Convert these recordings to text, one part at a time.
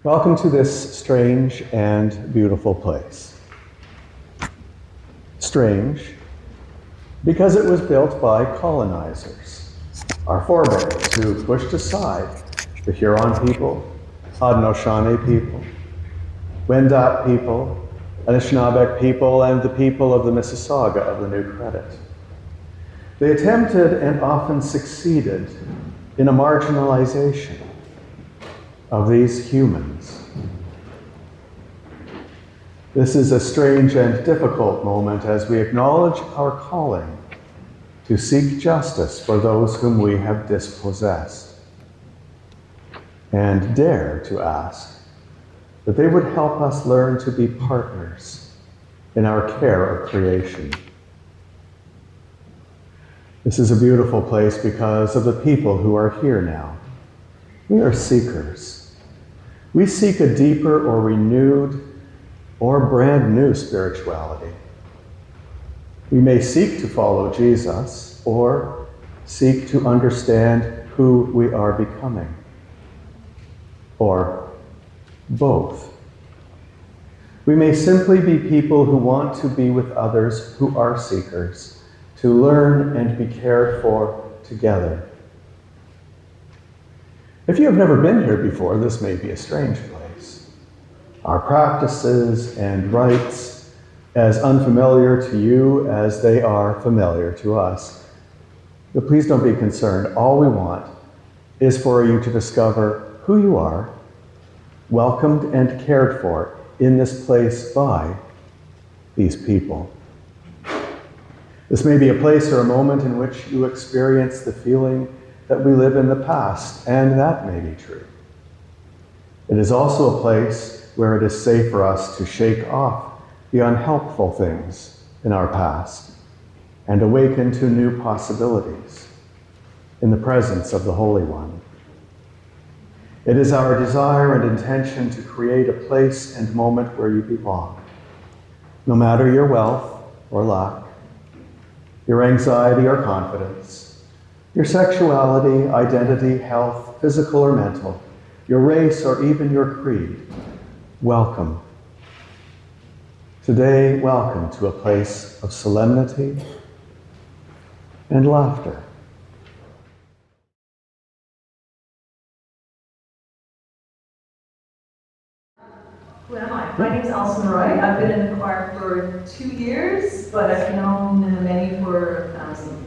Welcome to this strange and beautiful place. Strange because it was built by colonizers, our forebears who pushed aside the Huron people, Haudenosaunee people, Wendat people, Anishinaabeg people, and the people of the Mississauga of the New Credit. They attempted and often succeeded in a marginalization of these humans. This is a strange and difficult moment as we acknowledge our calling to seek justice for those whom we have dispossessed, and dare to ask that they would help us learn to be partners in our care of creation. This is a beautiful place because of the people who are here now. We are seekers. We seek a deeper or renewed or brand new spirituality. We may seek to follow Jesus or seek to understand who we are becoming, or both. We may simply be people who want to be with others who are seekers, to learn and be cared for together. If you have never been here before, this may be a strange place. Our practices and rites, as unfamiliar to you as they are familiar to us. But please don't be concerned. All we want is for you to discover who you are, welcomed and cared for in this place by these people. This may be a place or a moment in which you experience the feeling that we live in the past, and that may be true. It is also a place where it is safe for us to shake off the unhelpful things in our past and awaken to new possibilities in the presence of the Holy One. It is our desire and intention to create a place and moment where you belong, no matter your wealth or lack, your anxiety or confidence, your sexuality, identity, health, physical or mental, your race or even your creed. Welcome. Today, welcome to a place of solemnity and laughter. Who am I? My name is Alison. I've been in the choir for 2 years, but I've known many for 1,000.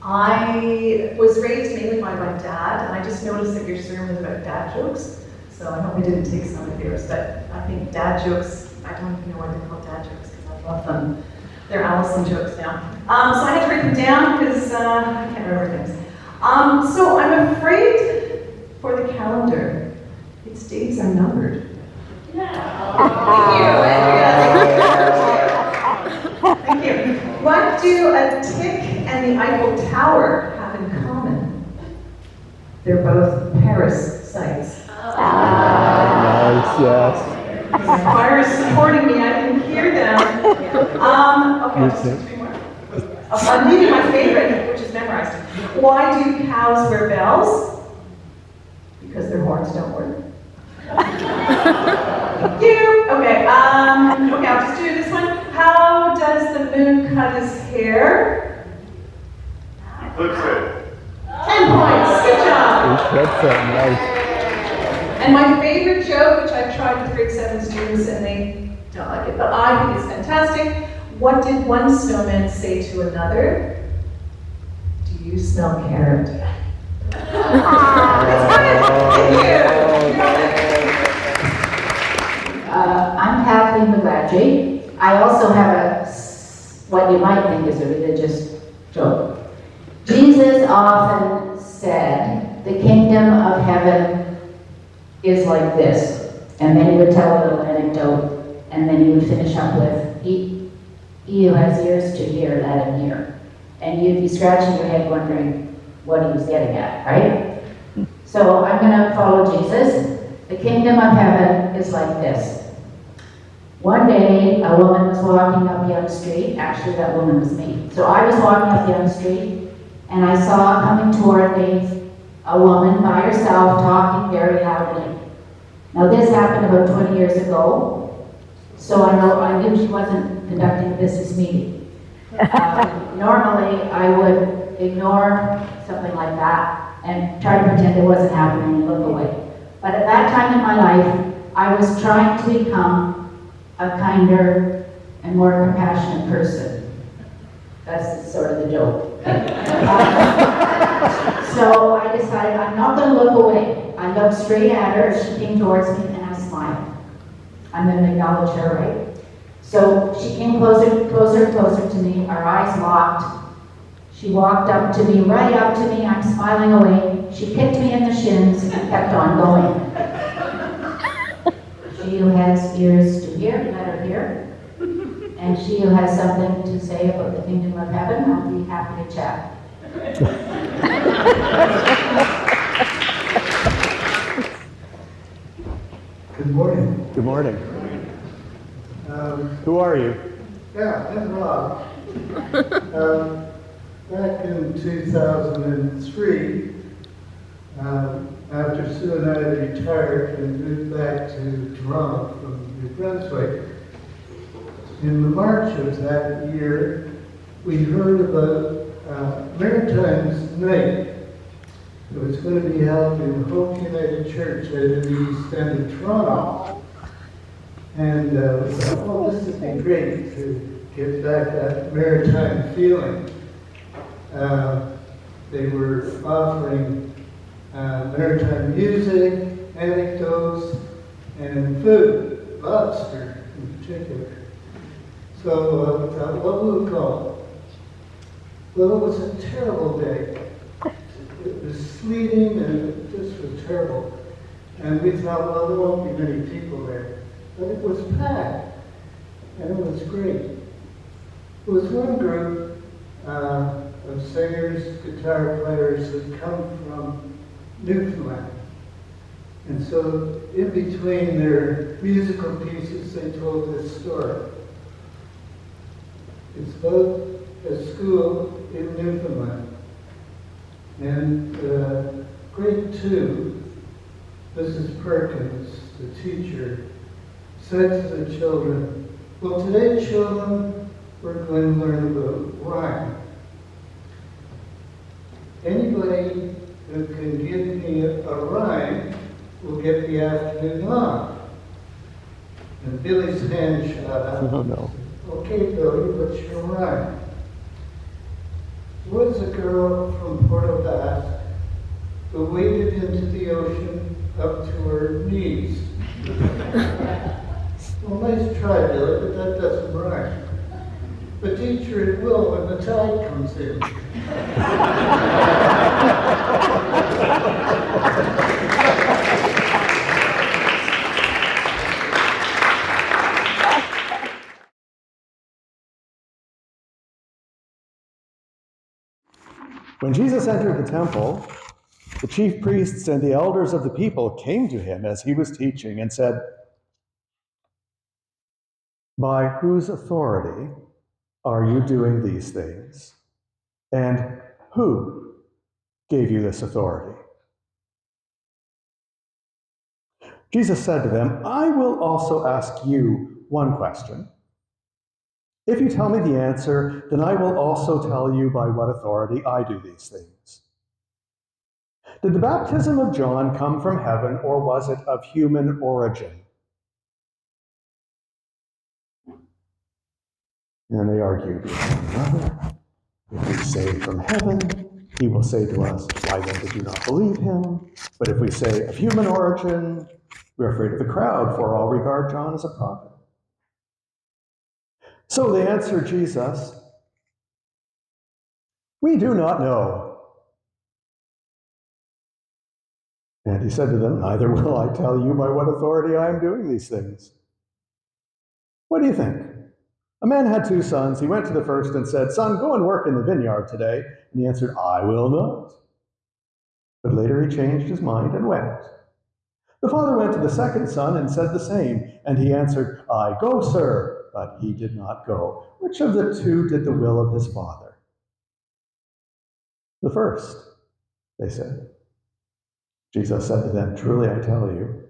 I was raised mainly by my dad, and I just noticed that your sermon was about dad jokes, so I hope I didn't take some of yours, but I think dad jokes, I don't even know why they're called dad jokes, because I love them. They're Alison jokes now. So I had to write them down, because I can't remember things. So I'm afraid for the calendar, its days are numbered. Thank you. What do a tick and the Eiffel Tower have in common? They're both Paris sites. Nice, yes. My choir is supporting me, I can hear them. Okay, I'll just do 3 more. I'm leaving my favorite, which is memorized. Why do cows wear bells? Because their horns don't work. Thank you. Okay, I'll just do this one. How does the moon cut his hair? He clips it. 10 points. Good job. That's nice. And my favorite joke, which I've tried with grade 7 students and they don't like it, but I think it's fantastic. What did one snowman say to another? Do you smell carrot? That's Thank you. I'm Kathleen Magladry. I also have what you might think is a religious joke. Jesus often said, the kingdom of heaven is like this. And then he would tell a little anecdote, and then he would finish up with, he who has ears to hear, let him hear. And you'd be scratching your head wondering what he was getting at, right? So I'm going to follow Jesus. The kingdom of heaven is like this. One day, a woman was walking up Yonge Street. Actually, that woman was me. So I was walking up Yonge Street, and I saw coming toward me a woman by herself talking very loudly. Now this happened about 20 years ago, so I knew she wasn't conducting a business meeting. Normally, I would ignore something like that and try to pretend it wasn't happening and look away. But at that time in my life, I was trying to become a kinder and more compassionate person. That's sort of the joke. So I decided I'm not going to look away. I looked straight at her as she came towards me and I smiled. I'm going to acknowledge her, right? So she came closer, closer, closer to me, our eyes locked. She walked up to me, right up to me, I'm smiling away. She kicked me in the shins and kept on going. She who has ears to hear, let her hear. And she who has something to say about the kingdom of heaven, I'll be happy to chat. Good morning. Good morning. Who are you? Yeah, I'm Rob. Back in 2003, after Sue and I retired and moved back to Toronto from New Brunswick, in the March of that year, we heard about Maritime's Night. It was going to be held in Hope United Church out in the east end of Toronto. And we thought, well, this would be great to get back that maritime feeling. They were offering maritime music, anecdotes, and food, lobster in particular. So we thought, what would we call it? Well, it was a terrible day. It was sleeting and it just was terrible. And we thought, well, there won't be many people there. But it was packed, and it was great. It was one group of singers, guitar players that come from Newfoundland. And so in between their musical pieces, they told this story. It's about a school in Newfoundland. And grade 2, Mrs. Perkins, the teacher, said to the children, well, today, children, we're going to learn about rhyme. Anybody who can give me a rhyme will get the afternoon off. And Billy's hand shot up. Oh, no. Okay, Billy, what's your rhyme? Was a girl from Porto Basque who waded into the ocean up to her knees. Well, nice try, Billy, but that doesn't rhyme. But teacher, it will when the tide comes in. When Jesus entered the temple, the chief priests and the elders of the people came to him as he was teaching and said, by whose authority are you doing these things? And who gave you this authority? Jesus said to them, I will also ask you one question. If you tell me the answer, then I will also tell you by what authority I do these things. Did the baptism of John come from heaven, or was it of human origin? And they argued with one another. If we say from heaven, he will say to us, why then did you not believe him? But if we say of human origin, we're afraid of the crowd, for all regard John as a prophet. So they answered Jesus, we do not know. And he said to them, neither will I tell you by what authority I am doing these things. What do you think? A man had 2 sons. He went to the first and said, son, go and work in the vineyard today. And he answered, I will not. But later he changed his mind and went. The father went to the second son and said the same. And he answered, I go, sir. But he did not go. Which of the 2 did the will of his father? The first, they said. Jesus said to them, "Truly I tell you,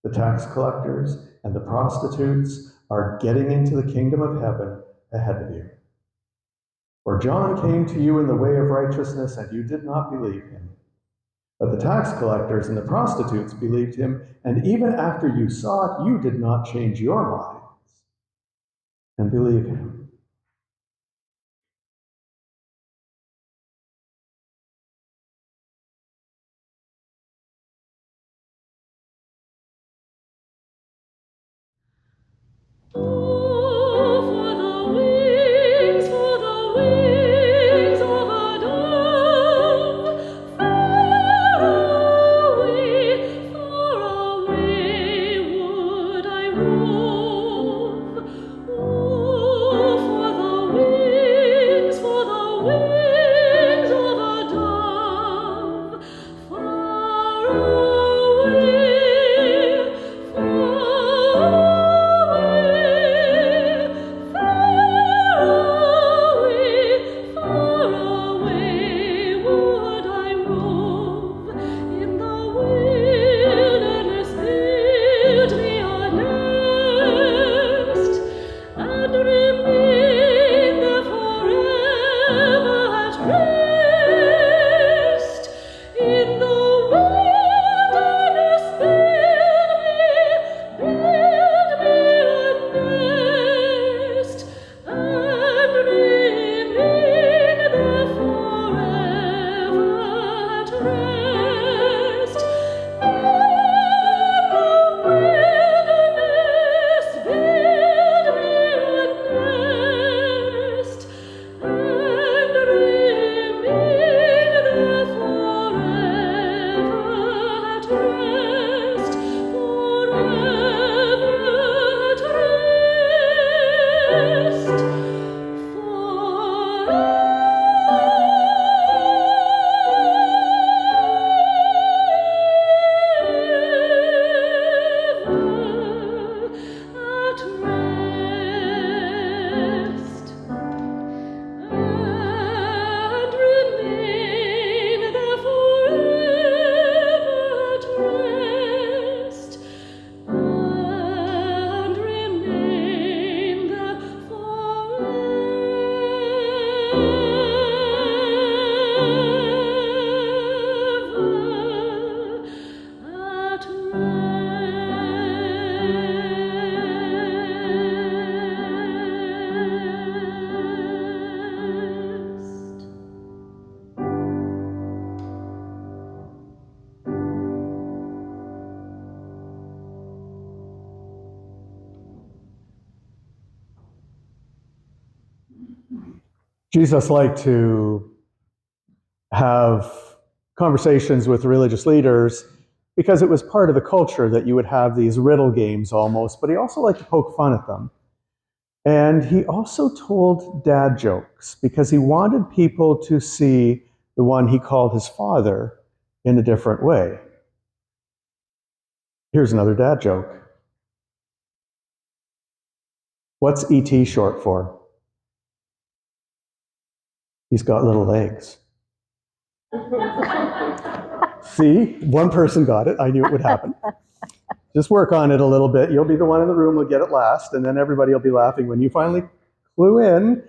the tax collectors and the prostitutes are getting into the kingdom of heaven ahead of you. For John came to you in the way of righteousness, and you did not believe him. But the tax collectors and the prostitutes believed him, and even after you saw it, you did not change your minds and believe him." Jesus liked to have conversations with religious leaders because it was part of the culture that you would have these riddle games almost, but he also liked to poke fun at them. And he also told dad jokes because he wanted people to see the one he called his father in a different way. Here's another dad joke. What's E.T. short for? He's got little legs. See, one person got it. I knew it would happen. Just work on it a little bit. You'll be the one in the room who'll get it last, and then everybody will be laughing when you finally clue in.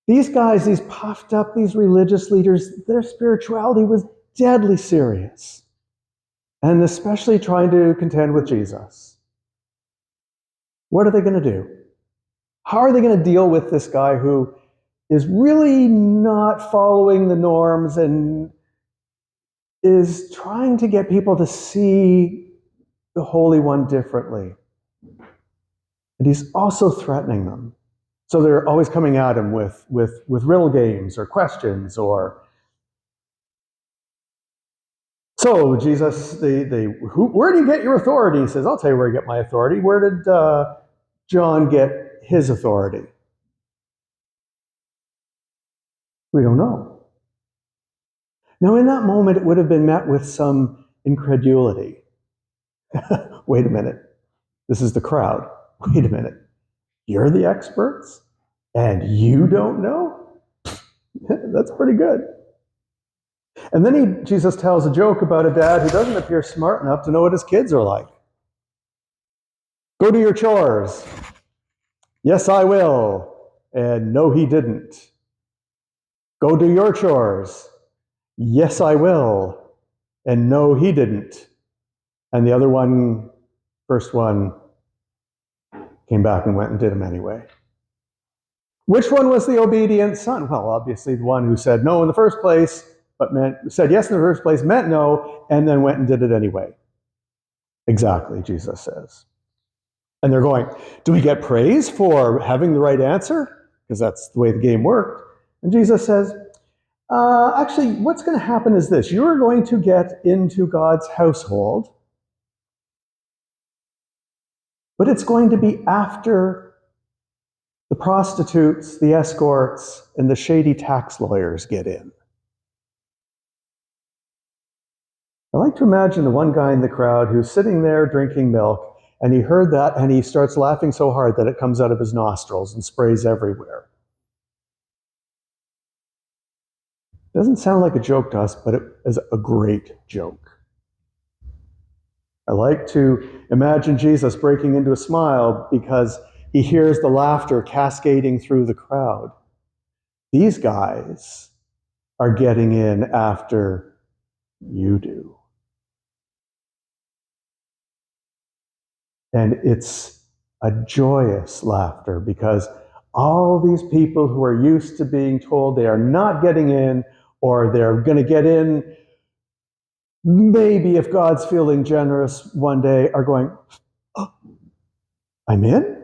These guys, these puffed up, these religious leaders, their spirituality was deadly serious, and especially trying to contend with Jesus. What are they going to do? How are they going to deal with this guy who is really not following the norms and is trying to get people to see the Holy One differently? And he's also threatening them. So they're always coming at him with riddle games or questions or... So Jesus, where do you get your authority? He says, I'll tell you where I get my authority. Where did John get his authority? We don't know. Now, in that moment, it would have been met with some incredulity. Wait a minute. This is the crowd. Wait a minute. You're the experts? And you don't know? That's pretty good. And then Jesus tells a joke about a dad who doesn't appear smart enough to know what his kids are like. Go do your chores. Yes, I will. And no, he didn't. Go do your chores. Yes, I will. And no, he didn't. And the other one, first one, came back and went and did them anyway. Which one was the obedient son? Well, obviously the one who said no in the first place, but said yes in the first place, meant no, and then went and did it anyway. Exactly, Jesus says. And they're going, do we get praise for having the right answer? Because that's the way the game worked. And Jesus says, actually, what's going to happen is this. You're going to get into God's household, but it's going to be after the prostitutes, the escorts, and the shady tax lawyers get in. I like to imagine the one guy in the crowd who's sitting there drinking milk, and he heard that, and he starts laughing so hard that it comes out of his nostrils and sprays everywhere. Doesn't sound like a joke to us, but it is a great joke. I like to imagine Jesus breaking into a smile because he hears the laughter cascading through the crowd. These guys are getting in after you do. And it's a joyous laughter because all these people who are used to being told they are not getting in, or they're going to get in, maybe if God's feeling generous one day, are going, oh, I'm in?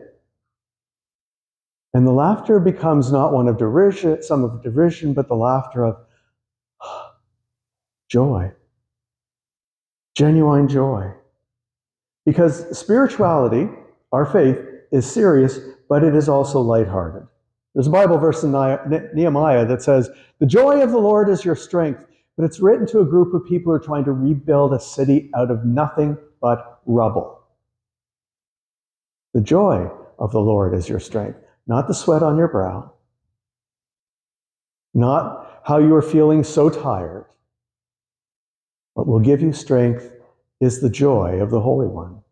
And the laughter becomes not one of derision, some of derision, but the laughter of joy, genuine joy. Because spirituality, our faith, is serious, but it is also lighthearted. There's a Bible verse in Nehemiah that says, the joy of the Lord is your strength, but it's written to a group of people who are trying to rebuild a city out of nothing but rubble. The joy of the Lord is your strength. Not the sweat on your brow. Not how you are feeling so tired. What will give you strength is the joy of the Holy One.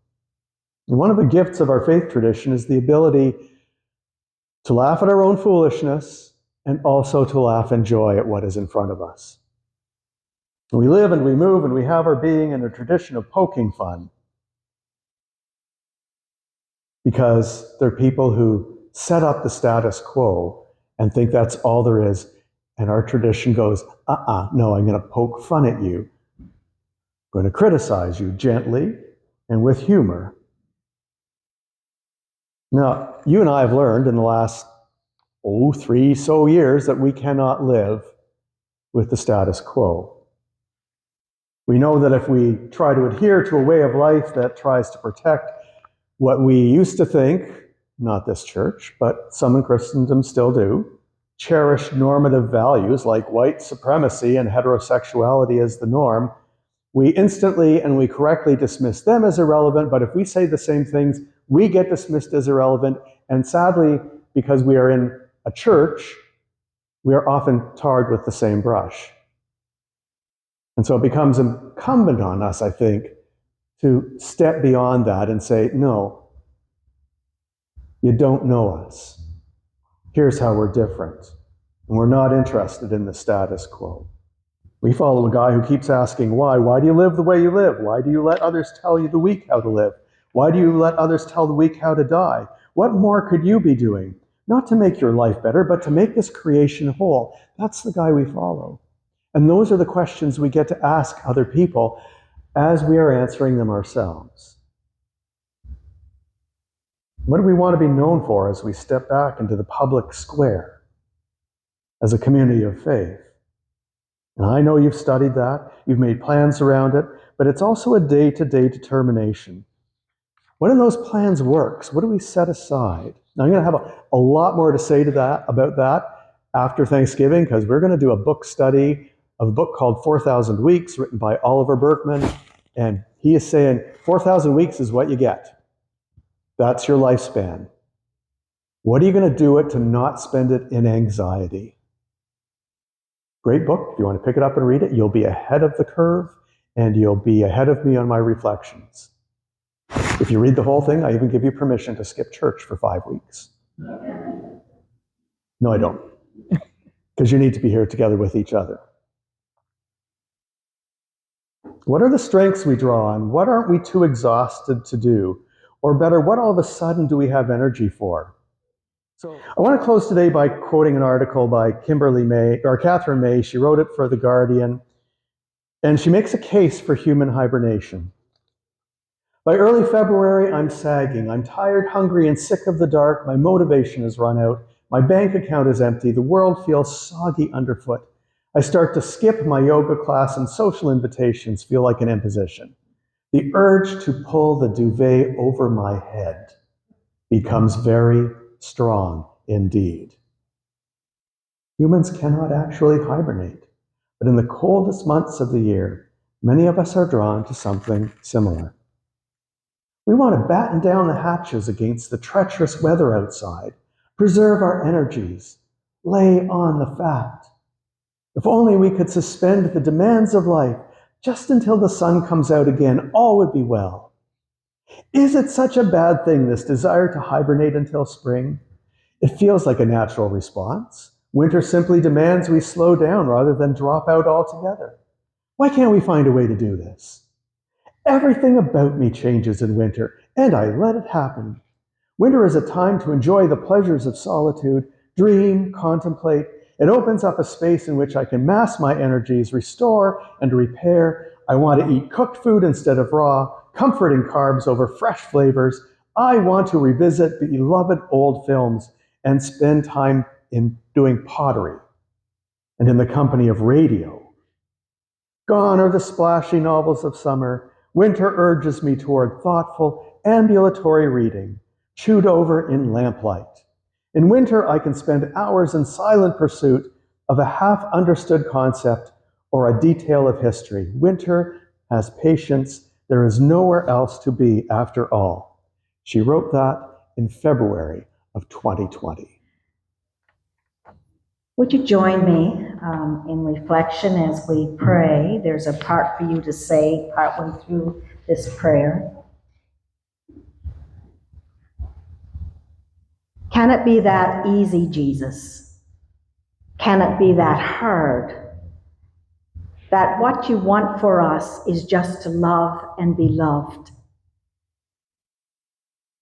And one of the gifts of our faith tradition is the ability to laugh at our own foolishness and also to laugh in joy at what is in front of us. We live and we move and we have our being in a tradition of poking fun because there are people who set up the status quo and think that's all there is. And our tradition goes, no, I'm going to poke fun at you. I'm going to criticize you gently and with humor. Now, you and I have learned in the last 3 so years that we cannot live with the status quo. We know that if we try to adhere to a way of life that tries to protect what we used to think, not this church, but some in Christendom still do, cherish normative values like white supremacy and heterosexuality as the norm, we instantly and we correctly dismiss them as irrelevant, but if we say the same things, we get dismissed as irrelevant, and sadly, because we are in a church, we are often tarred with the same brush. And so it becomes incumbent on us, I think, to step beyond that and say, no, you don't know us. Here's how we're different. And we're not interested in the status quo. We follow a guy who keeps asking why. Why do you live the way you live? Why do you let others tell you the weak how to live? Why do you let others tell the weak how to die? What more could you be doing? Not to make your life better, but to make this creation whole. That's the guy we follow. And those are the questions we get to ask other people as we are answering them ourselves. What do we want to be known for as we step back into the public square as a community of faith? And I know you've studied that, you've made plans around it, but it's also a day-to-day determination. What in those plans works? What do we set aside? Now, I'm going to have a lot more to say to that about that after Thanksgiving, because we're going to do a book study of a book called 4,000 Weeks, written by Oliver Burkeman, and he is saying 4,000 weeks is what you get. That's your lifespan. What are you going to do it to not spend it in anxiety? Great book. If you want to pick it up and read it, you'll be ahead of the curve, and you'll be ahead of me on my reflections. If you read the whole thing, I even give you permission to skip church for 5 weeks. No, I don't. Because you need to be here together with each other. What are the strengths we draw on? What aren't we too exhausted to do? Or better, what all of a sudden do we have energy for? So I want to close today by quoting an article by Catherine May. She wrote it for The Guardian, and she makes a case for human hibernation. By early February, I'm sagging. I'm tired, hungry, and sick of the dark. My motivation has run out. My bank account is empty. The world feels soggy underfoot. I start to skip my yoga class, and social invitations feel like an imposition. The urge to pull the duvet over my head becomes very strong indeed. Humans cannot actually hibernate, but in the coldest months of the year, many of us are drawn to something similar. We want to batten down the hatches against the treacherous weather outside, preserve our energies, lay on the fat. If only we could suspend the demands of life just until the sun comes out again, all would be well. Is it such a bad thing, this desire to hibernate until spring? It feels like a natural response. Winter simply demands we slow down rather than drop out altogether. Why can't we find a way to do this? Everything about me changes in winter, and I let it happen. Winter is a time to enjoy the pleasures of solitude, dream, contemplate. It opens up a space in which I can mass my energies, restore and repair. I want to eat cooked food instead of raw, comforting carbs over fresh flavors. I want to revisit beloved old films and spend time in doing pottery and in the company of radio. Gone are the splashy novels of summer. Winter urges me toward thoughtful, ambulatory reading, chewed over in lamplight. In winter, I can spend hours in silent pursuit of a half-understood concept or a detail of history. Winter has patience. There is nowhere else to be after all. She wrote that in February of 2020. Would you join me in reflection as we pray? There's a part for you to say partway through this prayer. Can it be that easy, Jesus? Can it be that hard? That what you want for us is just to love and be loved?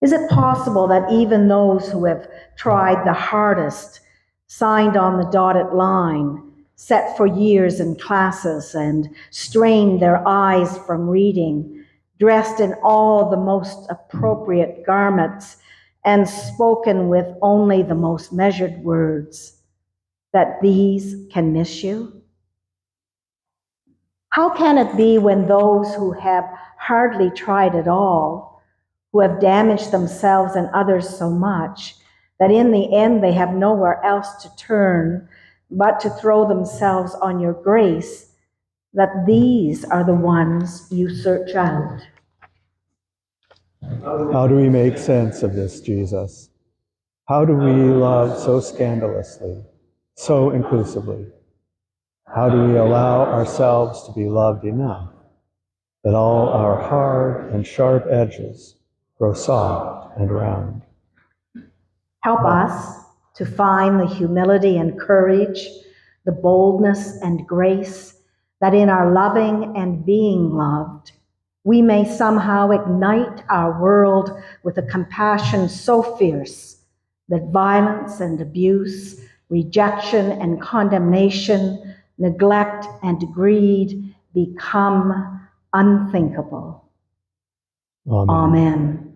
Is it possible that even those who have tried the hardest, signed on the dotted line, sat for years in classes and strained their eyes from reading, dressed in all the most appropriate garments and spoken with only the most measured words, that these can miss you? How can it be when those who have hardly tried at all, who have damaged themselves and others so much, that in the end they have nowhere else to turn but to throw themselves on your grace, that these are the ones you search out? How do we make sense of this, Jesus? How do we love so scandalously, so inclusively? How do we allow ourselves to be loved enough that all our hard and sharp edges grow soft and round? Help us to find the humility and courage, the boldness and grace, that in our loving and being loved, we may somehow ignite our world with a compassion so fierce that violence and abuse, rejection and condemnation, neglect and greed become unthinkable. Amen. Amen.